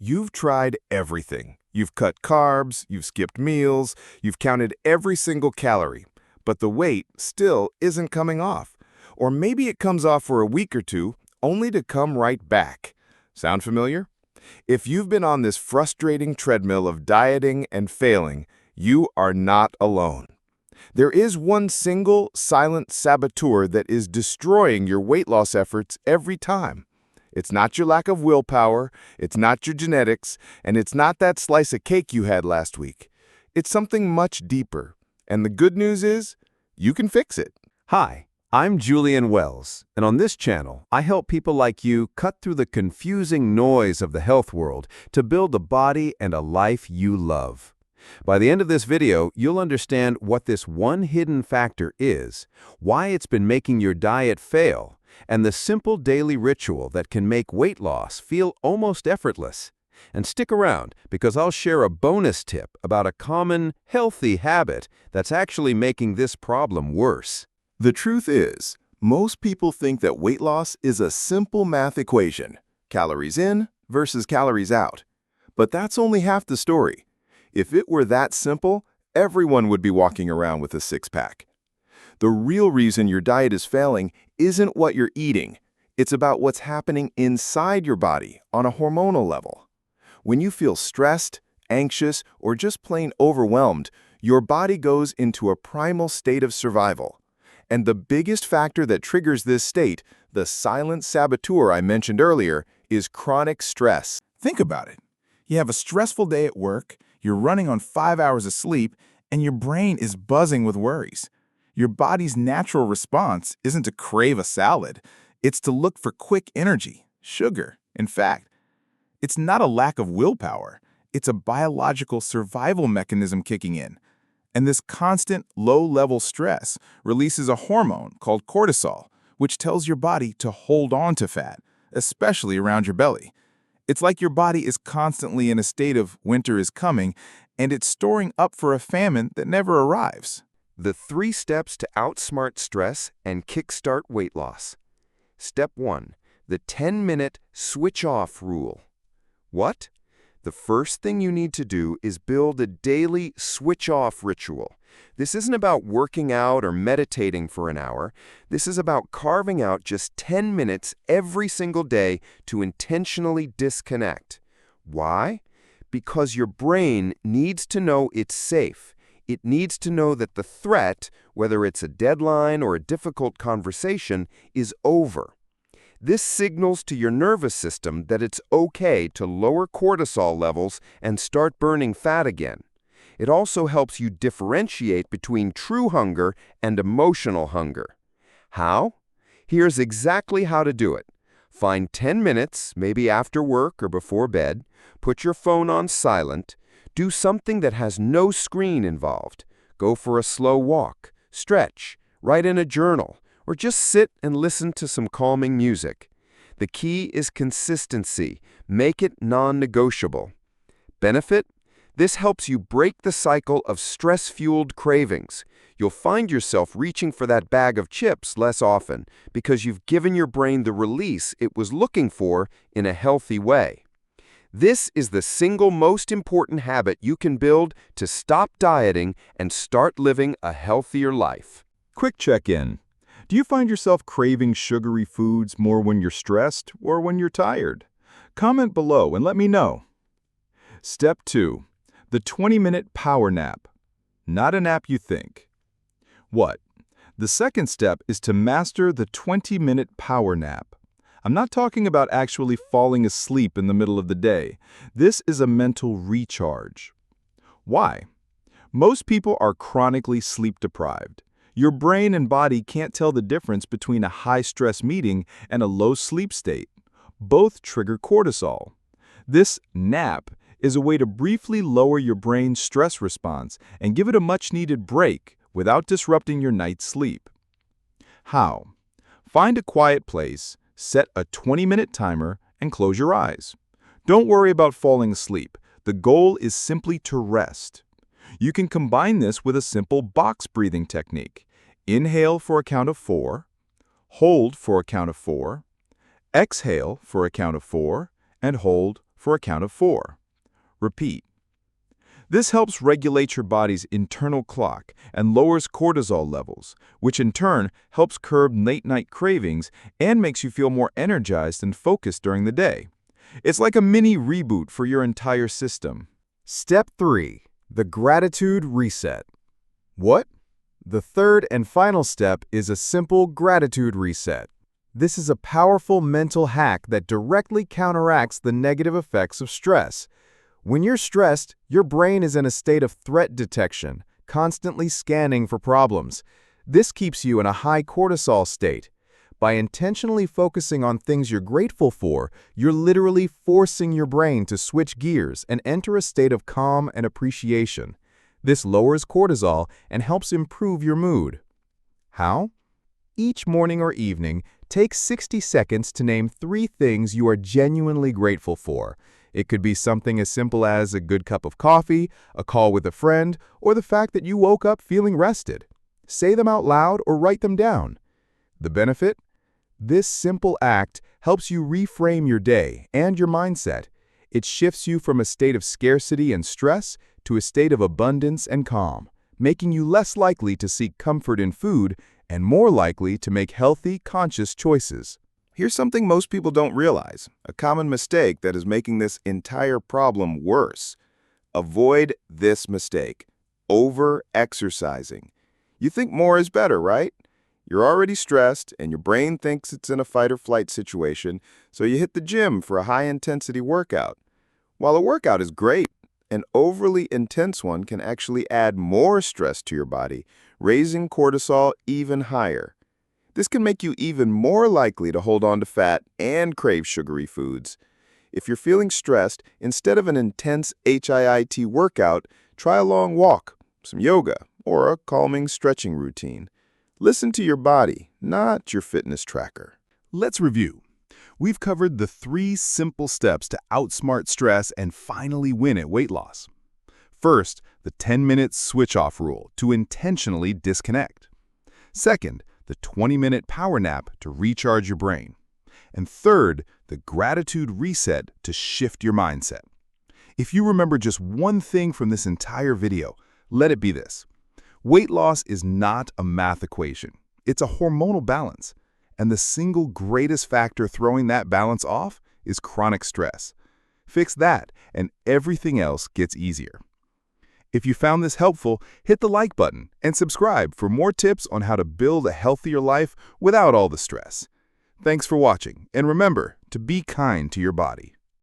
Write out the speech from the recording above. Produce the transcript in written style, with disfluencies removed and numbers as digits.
You've tried everything. You've cut carbs, you've skipped meals, you've counted every single calorie, but the weight still isn't coming off. Or maybe it comes off for a week or two, only to come right back. Sound familiar? If you've been on this frustrating treadmill of dieting and failing, you are not alone. There is one single, silent saboteur that is destroying your weight loss efforts every time. It's not your lack of willpower, it's not your genetics, and it's not that slice of cake you had last week. It's something much deeper. And the good news is, you can fix it. Hi, I'm Julian Wells, and on this channel, I help people like you cut through the confusing noise of the health world to build a body and a life you love. By the end of this video, you'll understand what this one hidden factor is, why it's been making your diet fail, and the simple daily ritual that can make weight loss feel almost effortless. And stick around, because I'll share a bonus tip about a common, healthy habit that's actually making this problem worse. The truth is, most people think that weight loss is a simple math equation, calories in versus calories out. But that's only half the story. If it were that simple, everyone would be walking around with a six-pack. The real reason your diet is failing isn't what you're eating. It's about what's happening inside your body on a hormonal level. When you feel stressed, anxious, or just plain overwhelmed, your body goes into a primal state of survival. And the biggest factor that triggers this state, the silent saboteur I mentioned earlier, is chronic stress. Think about it. You have a stressful day at work, you're running on 5 hours of sleep, and your brain is buzzing with worries. Your body's natural response isn't to crave a salad, it's to look for quick energy, sugar. In fact, it's not a lack of willpower, it's a biological survival mechanism kicking in. And this constant, low-level stress releases a hormone called cortisol, which tells your body to hold on to fat, especially around your belly. It's like your body is constantly in a state of winter is coming, and it's storing up for a famine that never arrives. The 3 steps to outsmart stress and kickstart weight loss. Step 1. The 10-minute switch-off rule. What? The first thing you need to do is build a daily switch-off ritual. This isn't about working out or meditating for an hour. This is about carving out just 10 minutes every single day to intentionally disconnect. Why? Because your brain needs to know it's safe. It needs to know that the threat, whether it's a deadline or a difficult conversation, is over. This signals to your nervous system that it's okay to lower cortisol levels and start burning fat again. It also helps you differentiate between true hunger and emotional hunger. How? Here's exactly how to do it. Find 10 minutes, maybe after work or before bed, put your phone on silent, do something that has no screen involved. Go for a slow walk, stretch, write in a journal, or just sit and listen to some calming music. The key is consistency. Make it non-negotiable. Benefit? This helps you break the cycle of stress-fueled cravings. You'll find yourself reaching for that bag of chips less often because you've given your brain the release it was looking for in a healthy way. This is the single most important habit you can build to stop dieting and start living a healthier life. Quick check-in. Do you find yourself craving sugary foods more when you're stressed or when you're tired? Comment below and let me know. Step 2. The 20-minute power nap. Not a nap you think. What? The second step is to master the 20-minute power nap. I'm not talking about actually falling asleep in the middle of the day. This is a mental recharge. Why? Most people are chronically sleep-deprived. Your brain and body can't tell the difference between a high-stress meeting and a low-sleep state. Both trigger cortisol. This nap is a way to briefly lower your brain's stress response and give it a much-needed break without disrupting your night's sleep. How? Find a quiet place, set a 20-minute timer, and close your eyes. Don't worry about falling asleep. The goal is simply to rest. You can combine this with a simple box breathing technique. Inhale for a count of 4, hold for a count of 4, exhale for a count of 4, and hold for a count of 4. Repeat. This helps regulate your body's internal clock and lowers cortisol levels, which in turn helps curb late-night cravings and makes you feel more energized and focused during the day. It's like a mini reboot for your entire system. Step 3. The gratitude reset. What? The third and final step is a simple gratitude reset. This is a powerful mental hack that directly counteracts the negative effects of stress. When you're stressed, your brain is in a state of threat detection, constantly scanning for problems. This keeps you in a high cortisol state. By intentionally focusing on things you're grateful for, you're literally forcing your brain to switch gears and enter a state of calm and appreciation. This lowers cortisol and helps improve your mood. How? Each morning or evening, take 60 seconds to name 3 things you are genuinely grateful for. It could be something as simple as a good cup of coffee, a call with a friend, or the fact that you woke up feeling rested. Say them out loud or write them down. The benefit? This simple act helps you reframe your day and your mindset. It shifts you from a state of scarcity and stress to a state of abundance and calm, making you less likely to seek comfort in food and more likely to make healthy, conscious choices. Here's something most people don't realize, a common mistake that is making this entire problem worse. Avoid this mistake: over-exercising. You think more is better, right? You're already stressed and your brain thinks it's in a fight-or-flight situation, so you hit the gym for a high-intensity workout. While a workout is great, an overly intense one can actually add more stress to your body, raising cortisol even higher. This can make you even more likely to hold on to fat and crave sugary foods. If you're feeling stressed, instead of an intense HIIT workout, try a long walk, some yoga, or a calming stretching routine. Listen to your body, not your fitness tracker. Let's review. We've covered the 3 simple steps to outsmart stress and finally win at weight loss. First, the 10-minute switch-off rule to intentionally disconnect. Second, the 20-minute power nap to recharge your brain. And third, the gratitude reset to shift your mindset. If you remember just one thing from this entire video, let it be this. Weight loss is not a math equation. It's a hormonal balance. And the single greatest factor throwing that balance off is chronic stress. Fix that, and everything else gets easier. If you found this helpful, hit the like button and subscribe for more tips on how to build a healthier life without all the stress. Thanks for watching, and remember to be kind to your body.